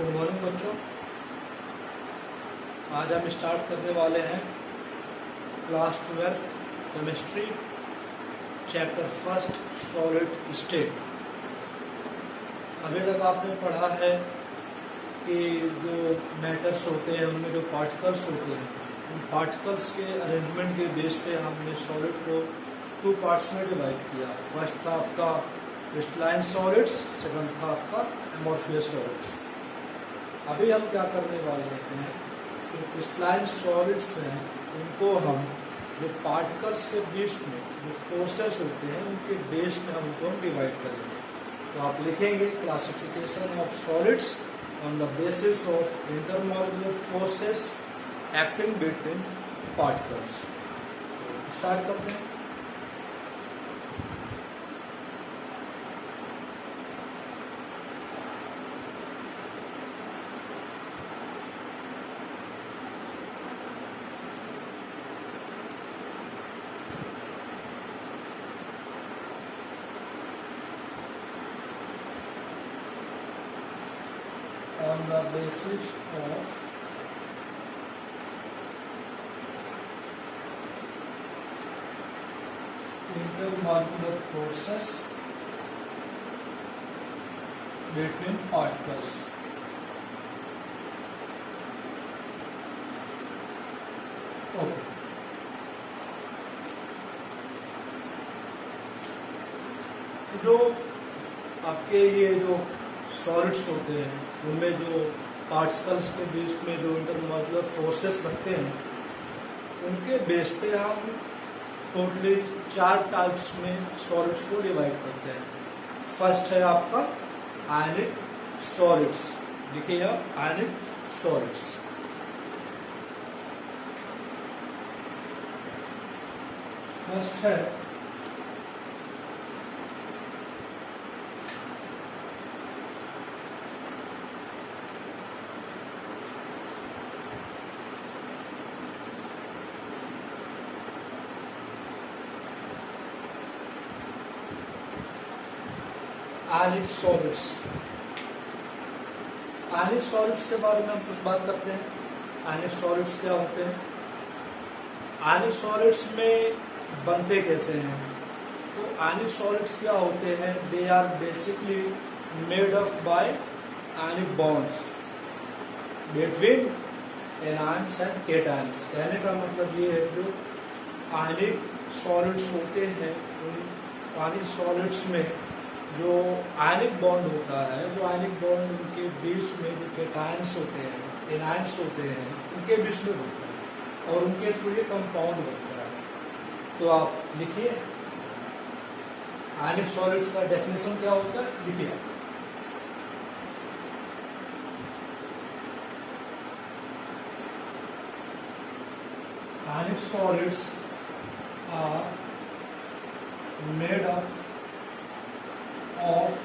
Good morning बच्चों। आज हम स्टार्ट करने वाले हैं class 12 chemistry chapter first solid state. अभी तक आपने पढ़ा है कि जो मैटर्स होते हैं उनमें जो पार्टिकल्स होते हैं, उन पार्टिकल्स के अरेंजमेंट के बेस पे हमने सॉलिड को 2 पार्ट्स में डिवाइड किया। फर्स्ट था आपका क्रिस्टलाइन सॉलिड्स, सेकंड था आपका एमोर्फियस सॉलिड्स। अभी हम क्या करने वाले हैं, जो क्रिस्टलाइन सॉलिड्स हैं उनको हम जो पार्टिकल्स के बीच में जो फोर्सेस होते हैं उनके बेस में हमको डिवाइड करेंगे। तो आप लिखेंगे classification of solids on the basis of intermolecular forces acting between particles. Start करते हैं। On the basis of intermolecular forces between particles. Okay. जो आपके ये जो सॉलिड्स होते हैं उनमें जो पार्टिकल्स के बीच में जो इंटरमॉलिक्यूलर फोर्सेस लगते हैं उनके बेस पे हम टोटली 4 टाइप्स में सॉलिड्स को डिवाइड करते हैं। फर्स्ट है आपका आयनिक सॉलिड्स। देखिए आप आयनिक सॉलिड्स। फर्स्ट है आयनिक सॉलिड्स। आयनिक सॉलिड्स के बारे में हम कुछ बात करते हैं। आयनिक सॉलिड्स क्या होते हैं, आयनिक सॉलिड्स में बनते कैसे हैं। तो आयनिक सॉलिड्स क्या होते हैं, they are basically made of by ionic bonds between anions and cations. कहने का मतलब ये है जो आयनिक सॉलिड्स होते हैं उन आयनिक सॉलिड्स में जो आयनिक बॉन्ड होता है, जो आयनिक बॉन्ड उनके बीच में जो केटायंस होते हैं, एनायंस होते हैं, उनके बीच में होता है और उनके थ्रू ये कंपाउंड बनता है। तो आप लिखिए आयनिक सॉलिड्स का डेफिनेशन क्या होता है, लिखिए। Ionic solids are made up of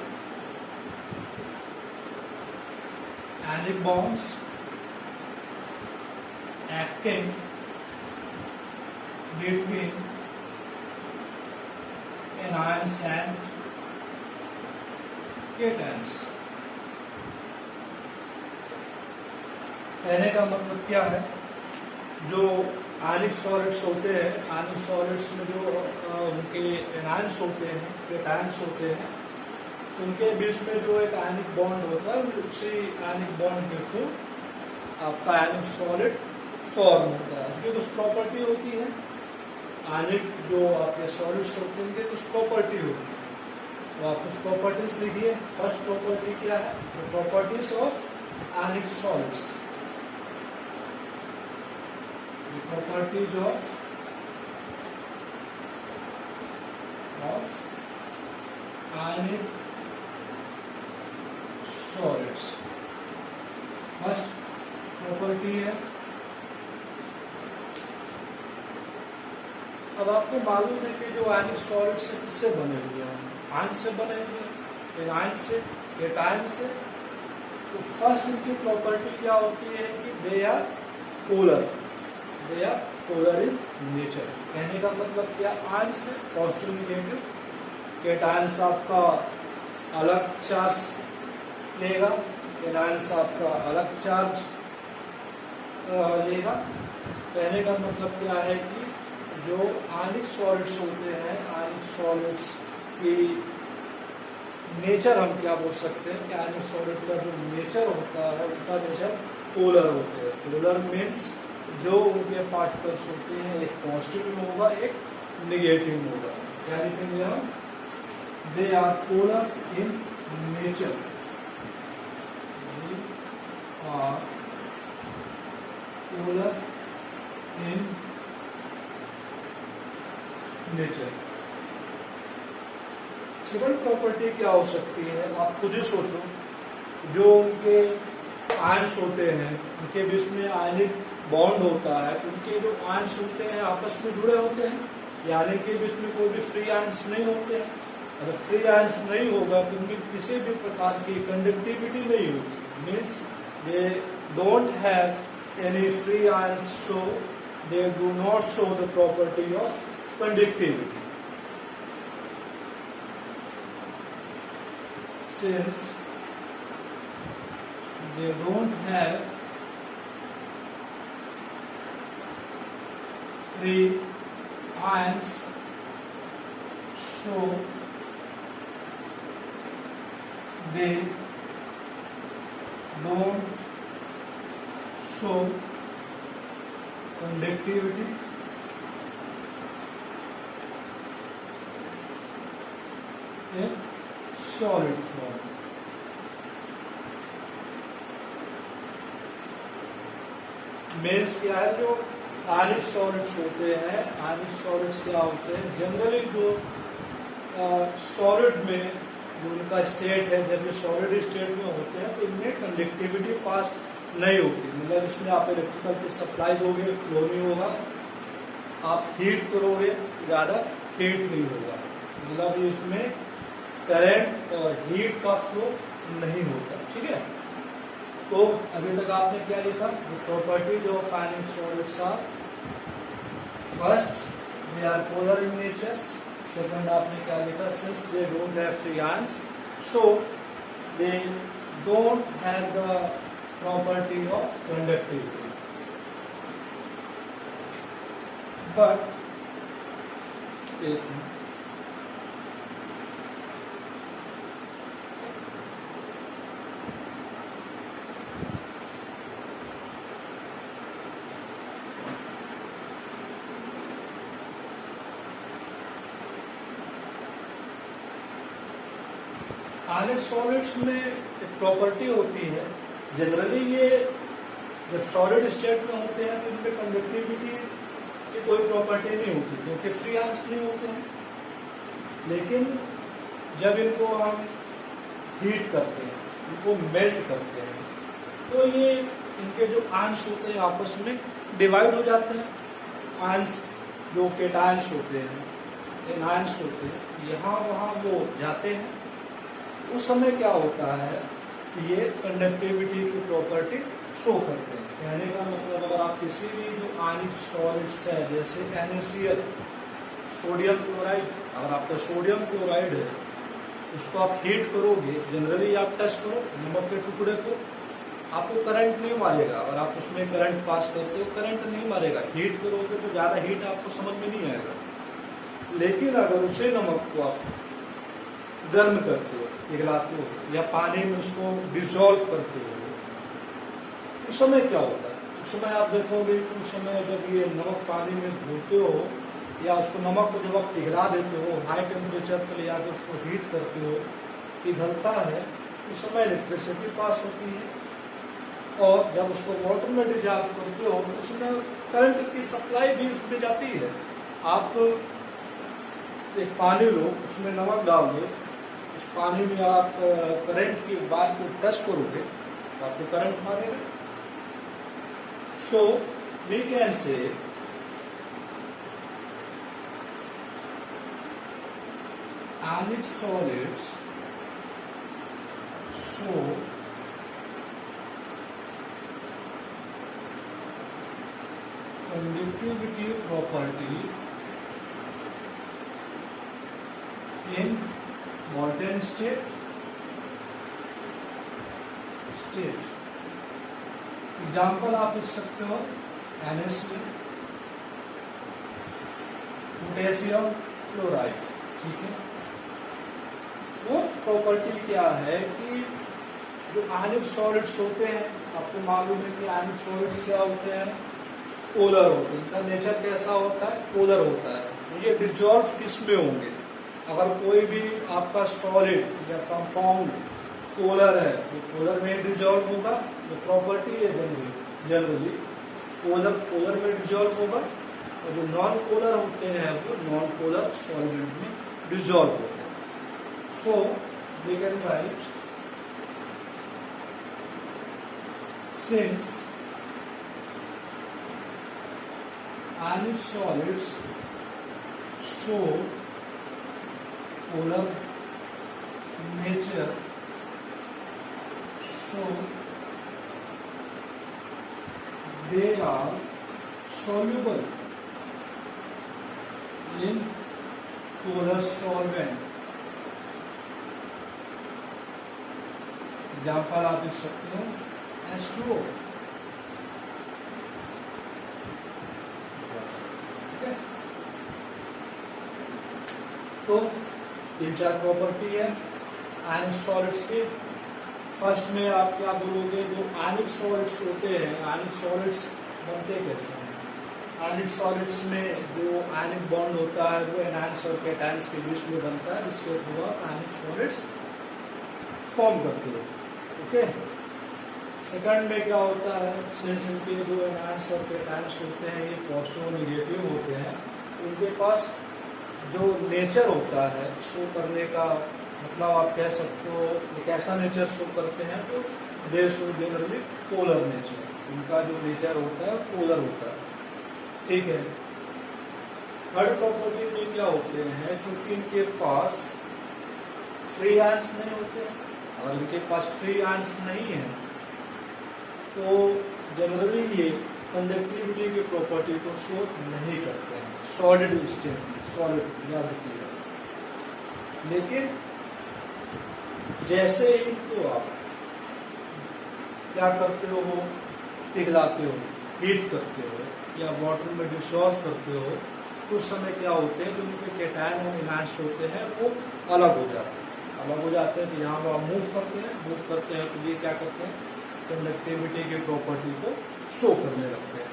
ionic bonds acting between anions and cations। कहने का मतलब क्या है, जो आयनिक सॉलिड्स होते हैं, आयनिक सॉलिड्स में जो उनके एनायंस होते हैं, केटायंस होते हैं, उनके बीच में जो एक आयनिक बॉन्ड होता है, उसी आयनिक बॉन्ड के थ्रू आपका आयनिक सॉलिड फॉर्म होता है। उनकी कुछ प्रॉपर्टी होती है, आयनिक जो आपके सॉलिड्स होते हैं उनकी कुछ प्रॉपर्टी होती है। तो आप कुछ प्रॉपर्टीज लिखिए। फर्स्ट प्रॉपर्टी क्या है, properties of ionic solids. Properties of ionic solids. First property है, अब आपको मालूम है कि जो आयनिक सॉलिड्स है किससे बने हुए हैं, आयन से बने हुए हैं, एनायन से, केटायन से। तो फर्स्ट इनकी प्रॉपर्टी क्या होती है कि they are polar, they are polar in nature. कहने का मतलब क्या, आयन से पॉजिटिव नेगेटिव, केटायन आपका अलग चार्ज लेगा, एनायंस आपका अलग चार्ज लेगा। कहने का मतलब क्या है कि जो आयनिक सॉलिड्स होते हैं, आयनिक सॉलिड्स की नेचर हम क्या बोल सकते हैं कि आयनिक सॉलिड का जो नेचर होता है उनका नेचर पोलर होते हैं। पोलर मीन्स जो उनके पार्टिकल्स होते हैं एक पॉजिटिव में होगा, एक निगेटिव में होगा। क्या लिखेंगे हम? They are polar in nature, are polar in nature. Second property क्या हो सकती है, आप खुद ही सोचो। जो उनके आयंस होते हैं उनके बीच में आयनिक बॉन्ड होता है, उनके जो आयंस होते हैं आपस में जुड़े होते हैं, यानी कि बीच में कोई भी फ्री आयंस नहीं होते हैं। अगर फ्री आयंस नहीं होगा तो उनकी किसी भी प्रकार की कंडक्टिविटी नहीं होगी। Means they don't have any free ions, so they do not show the property of conductivity. Since they don't have free ions, so they don't show conductivity in solid form. मेंस क्या है, जो आयनिक solids होते हैं, आयनिक solids क्या होते हैं generally जो सॉलिड में जो उनका स्टेट है, जब ये सॉलिड स्टेट में होते हैं तो इनमें कंडक्टिविटी पास नहीं होती। मतलब इसमें आप इलेक्ट्रिकल की सप्लाई दोगे, फ्लो नहीं होगा। आप हीट करोगे, ज्यादा हीट नहीं होगा। मतलब इसमें करंट और हीट का फ्लो नहीं होता। ठीक है, तो अभी तक आपने क्या लिखा? The properties of ionic solids are, first they are polar in nature, second आपने क्या लिखा? Since they don't have free ions, so they don't have the property of conductivity. But ionic solids में एक प्रॉपर्टी होती है, generally ये जब solid state में होते हैं तो इनमें कंडक्टिविटी की कोई प्रॉपर्टी नहीं होती क्योंकि फ्री आयंस नहीं होते हैं। लेकिन जब इनको हम हीट करते हैं, इनको मेल्ट करते हैं, तो ये इनके जो आयंस होते हैं आपस में डिवाइड हो जाते हैं। आयंस जो केटायंस होते हैं, एनायंस होते हैं, यहाँ वहाँ वो जाते हैं। उस समय क्या होता है कि ये कंडक्टिविटी की प्रॉपर्टी शो करते हैं। कहने का मतलब अगर आप किसी भी जो आयनिक सॉलिड्स है, जैसे NaCl, सोडियम क्लोराइड, अगर आपका सोडियम क्लोराइड है उसको आप हीट करोगे, जनरली आप टच करो नमक के टुकड़े को, आपको करंट नहीं मारेगा। और आप उसमें करंट पास करते हो, करंट नहीं मारेगा। हीट करोगे तो ज्यादा हीट आपको समझ में नहीं आएगा। लेकिन अगर उसे नमक को आप गर्म करते हो, पिघलाते हो या पानी में उसको डिसॉल्व करते हो, उस समय क्या होता है? उस समय आप देखोगे कि उस समय जब ये नमक पानी में धोते हो या उसको नमक को जब आप पिघला देते हो, हाई टेम्परेचर पर ले आकर उसको हीट करते हो, पिघलता है, उस समय इलेक्ट्रिसिटी पास होती है। और जब उसको वाटर में डिसॉल्व करते हो तो उसमें करंट की सप्लाई भी उसमें जाती है। आप एक पानी लो, उसमें नमक डाल दो, उस पानी में आप करंट की बात को टच करोगे तो आपको करंट मारेगा। सो we can say ionic solids show conductivity property in molten state, state. Example आप लिख सकते हो NaCl, पोटेशियम क्लोराइड। ठीक है। फोर्थ प्रॉपर्टी क्या है कि जो आयनिक सॉलिड्स होते हैं, आपको मालूम है कि आयनिक सॉलिड्स क्या होते हैं, पोलर होते हैं। इनका नेचर कैसा होता है, पोलर होता है। ये डिसॉल्व किसमें होंगे, अगर कोई भी आपका सॉलिड या कंपाउंड पोलर है तो पोलर में डिसॉल्व होगा, जो प्रॉपर्टी है जनरली पोलर में डिसॉल्व होगा, और जो नॉन पोलर होते हैं वो नॉन पोलर सॉल्वेंट में डिसॉल्व होते हैं। So we can write since ionic solids show polar nature, so they are soluble in polar solvent। Example आप लिख सकते हो H2O। तो 3-4 प्रॉपर्टी है आयनिक सॉलिड्स की। फर्स्ट में आप क्या बोलोगे, जो आयनिक सॉलिड्स होते हैं, आयनिक सॉलिड्स बनते कैसे हैं? आयनिक सॉलिड्स में जो आयनिक बॉन्ड होता है वो एनायंस और कैटायंस के बीच में बनता है, जिसके थ्रू आप आयनिक सॉलिड्स फॉर्म करते हो। ओके। सेकंड में क्या होता है, सिंस इनके जो एनायंस और कैटायंस होते हैं ये पॉजिटिव और नेगेटिव होते हैं, उनके पास जो नेचर होता है शो करने का, मतलब आप कह सकते हो एक ऐसा नेचर शो करते हैं तो दे शो जनरली पोलर नेचर। उनका जो नेचर होता है पोलर होता है। ठीक है। थर्ड प्रॉपर्टी में क्या होते हैं, क्योंकि इनके पास फ्री आयंस नहीं होते, और इनके पास फ्री आयंस नहीं है तो जनरली ये कंडक्टिविटी की प्रॉपर्टी को शो नहीं करते हैं सॉलिड स्टेट में, सॉलिड याद रखिएगा। लेकिन जैसे ही तो आप क्या करते हो, पिघलाते हो, हीट करते हो या वाटर में डिसॉल्व करते हो, कुछ समय क्या होते हैं जो उनके कैटायन और एनायंस होते हैं वो अलग हो जाते हैं। अलग हो जाते हैं तो यहाँ पर मूव करते हैं तो ये क्या करते हैं, कंडक्टिविटी की प्रॉपर्टी को शो करने लगते हैं।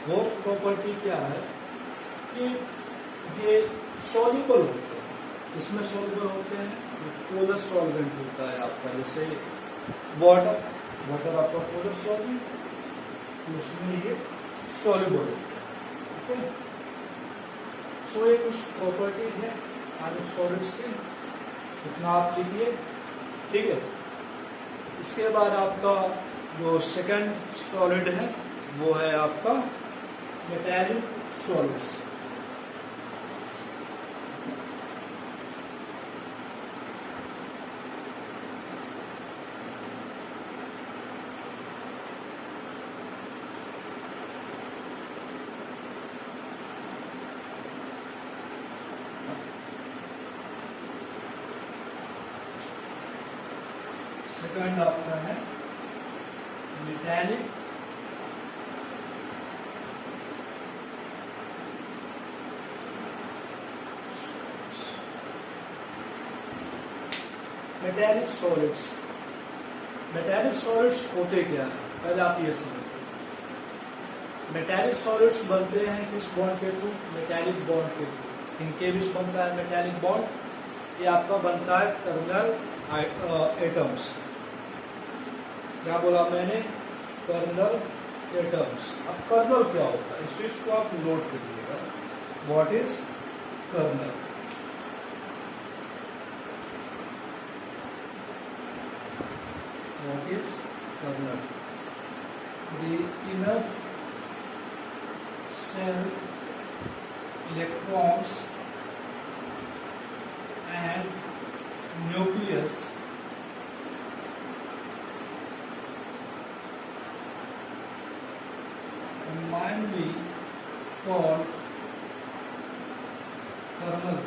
वो प्रॉपर्टी क्या है कि ये सॉल्युबल होते हैं। इसमें सॉल्युबल होते हैं, पोलर सॉल्वेंट होता है आपका, जैसे वाटर आपका पोलर सॉल्वेंट, उसमें ये सॉल्युबल होता है। ओके। सो ये कुछ प्रॉपर्टीज है आयनिक सॉलिड्स के, इतना आप लिखिए। ठीक है। इसके बाद आपका जो सेकंड सॉलिड है वो है आपका मेटालिक सॉलिड्स। सेकंड आपका है metallic metallic solids. Metallic solids होते क्या है, पहले आप ये समझिए। मेटालिक सॉलिड्स बनते हैं किस बॉन्ड के थ्रू, मेटालिक बॉन्ड के थ्रू। इनके बीच बनता है मेटालिक बॉन्ड, ये आपका बनता है कर्नल एटम्स। क्या बोला मैंने, कर्नल एटम्स। अब कर्नल क्या होता है, इस चीज को आप नोट करिएगा, what is kernel. What is kernel? The inner shell electrons and nucleus might be called kernel.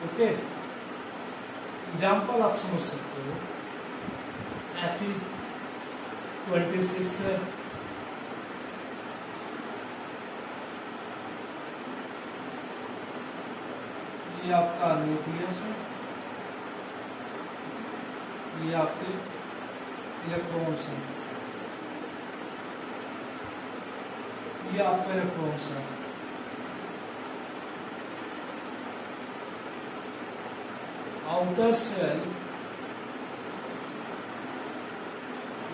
Okay. Example आप समझ सकते हो, Fe26 है, ये आपका न्यूक्लियस है, ये आपके इलेक्ट्रॉन्स हैं, ये आपका इलेक्ट्रॉन्स है। Outer cell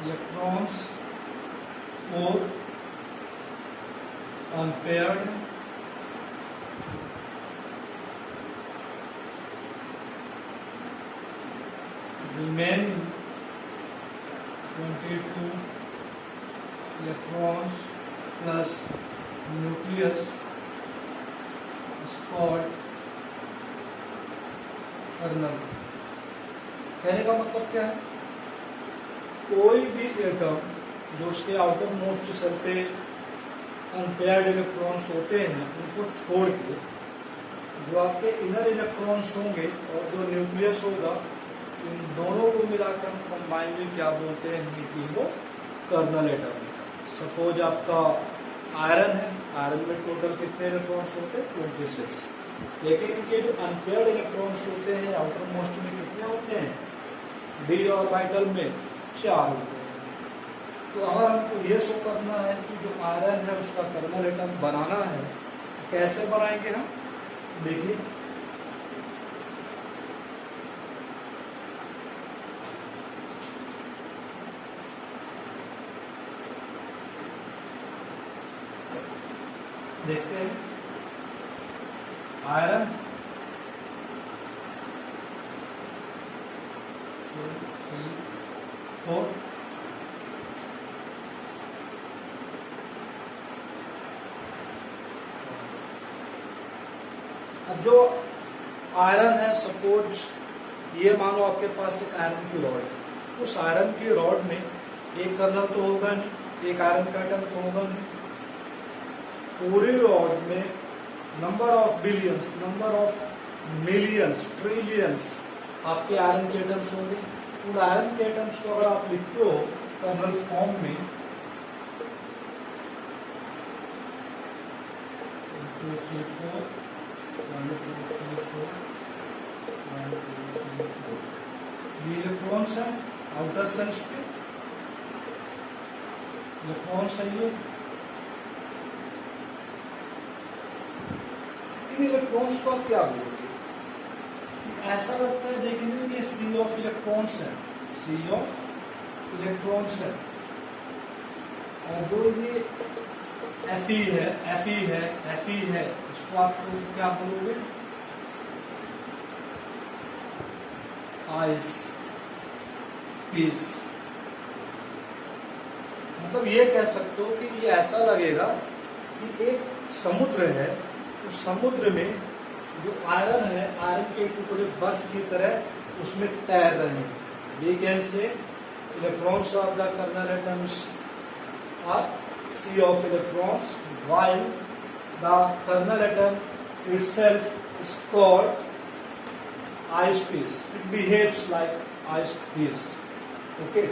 electrons 4 unpaired, remaining 22 electrons plus nucleus is called kernel। कहने का मतलब क्या है, कोई भी एटम जो उसके आउटर मोस्ट सेल पे अनपेयर्ड इलेक्ट्रॉन्स होते हैं उनको छोड़ के जो आपके इनर इलेक्ट्रॉन्स होंगे और जो न्यूक्लियस होगा, इन दोनों को मिलाकर हम कंबाइनली क्या बोलते हैं कि वो कर्नल एटम है। सपोज आपका आयरन है, आयरन में टोटल कितने इलेक्ट्रॉन्स होते हैं 26, लेकिन इनके जो अनपेयर्ड इलेक्ट्रॉन्स होते हैं आउटर मोस्ट में कितने होते हैं, डी ऑर्बिटल में 4 होते हैं। तो अगर हमको ये शो करना है कि जो आयरन है उसका कर्नल एटम बनाना है, कैसे बनाएंगे हम, देखिए देखते हैं। आयरन 2, 3, 4, अब जो आयरन है, सपोज ये मानो आपके पास एक आयरन की रॉड है, उस आयरन की रॉड में एक कर्नल तो होगा नहीं, एक आयरन का एटम तो होगा नहीं, पूरी रॉड में number of billions, number of millions, trillions आपके आयरन के एटम्स होंगे। उन आयरन के एटम्स को अगर आप लिखते हो कर्नल फॉर्म में, 1 2 3 4 1 2 3 4 1 2 3 4, ये इलेक्ट्रॉन्स है आउटर सेल्स पे, इलेक्ट्रॉन्स है ये। इन इलेक्ट्रॉन्स को आप क्या बोलोगे, ऐसा लगता है देखने में ये सी ऑफ इलेक्ट्रॉन्स है, सी ऑफ इलेक्ट्रॉन्स है, और जो ये Fe है, Fe है, Fe है, इसको आप क्या बोलोगे, आइस पीस। मतलब ये कह सकते हो कि ये ऐसा लगेगा कि एक समुद्र है, उस समुद्र में जो आयरन है, आयरन के टुकड़े बर्फ की तरह उसमें तैर रहे हैं। We can say electrons of the kernel atoms are sea of electrons, while the kernel atom itself is called ice piece. It behaves like ice piece. Okay.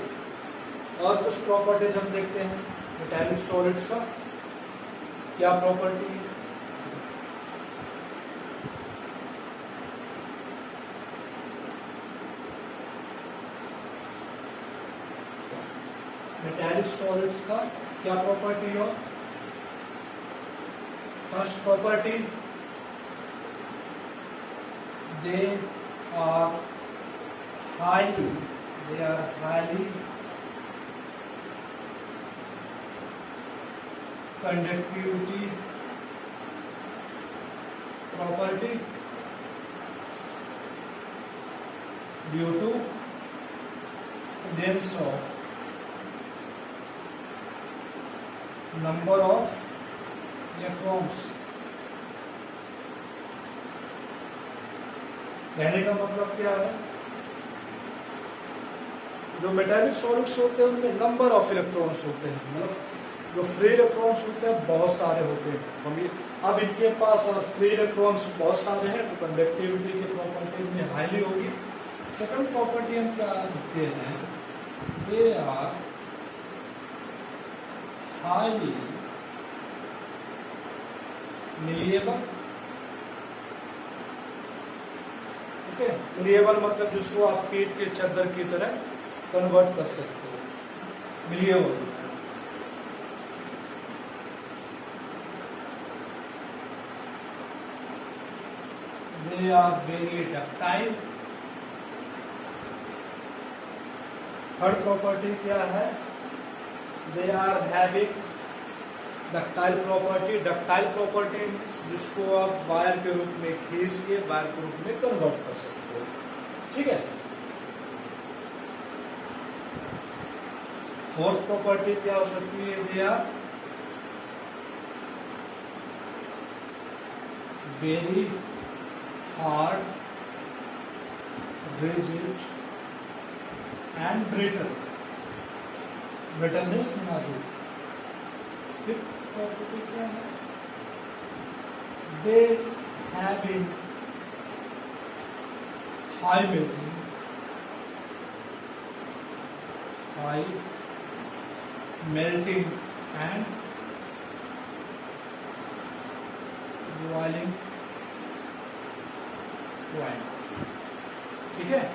और कुछ प्रॉपर्टीज हम देखते हैं मेटालिक सॉलिड्स का, क्या प्रॉपर्टी, मेटालिक सॉलिड्स का क्या property हो, first property, they are highly conductivity property due to dense of number of electrons. कहने का मतलब क्या है, जो मेटालिक सॉलिड्स होते हैं उनमें नंबर ऑफ इलेक्ट्रॉन्स होते हैं, मतलब जो फ्री इलेक्ट्रॉन्स होते हैं बहुत सारे होते हैं। अब इनके पास अगर फ्री इलेक्ट्रॉन्स बहुत सारे हैं तो कंडक्टिविटी की प्रॉपर्टी में हाईली होगी। सेकंड प्रॉपर्टी हम क्या लिखते हैं, they are highly malleable. Okay, malleable मतलब जिसको आप पीठ के चादर की तरह कन्वर्ट कर सकते हो, malleable। They are very ductile। Third property क्या है? They are having ductile property. Ductile property जिसको आप वायर के रूप में खींच के वायर के रूप में कन्वर्ट कर सकते हो, ठीक है। फोर्थ प्रॉपर्टी क्या हो सकती है? They are very hard, rigid and brittle. Brittle means नाजुक। फिफ्थ प्रॉपर्टी क्या है? They having high melting, high melting and boiling point, ठीक है।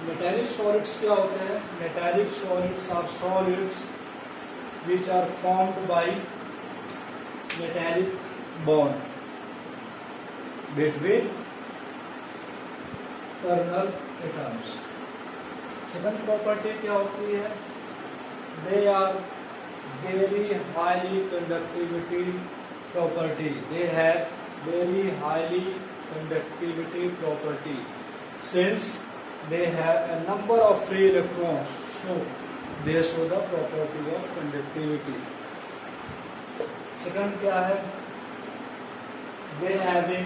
मेटालिक सॉलिड्स क्या होते हैं? Metallic solids are solids which are formed by metallic bond between kernel atoms। Second property क्या होती है? They are very highly conductivity property। They have very highly conductivity property since they have a number of free electrons, so they show the property of conductivity। Second क्या है? They having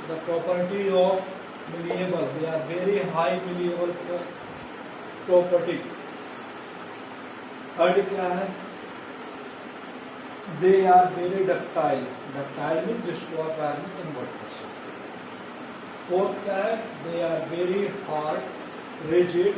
the property of malleable। They are very high malleable property। Third क्या है? They are very ductile। ductile mean जिसको आप wire में convert कर सकते हो। फोर्थ क्या है? They are very hard, rigid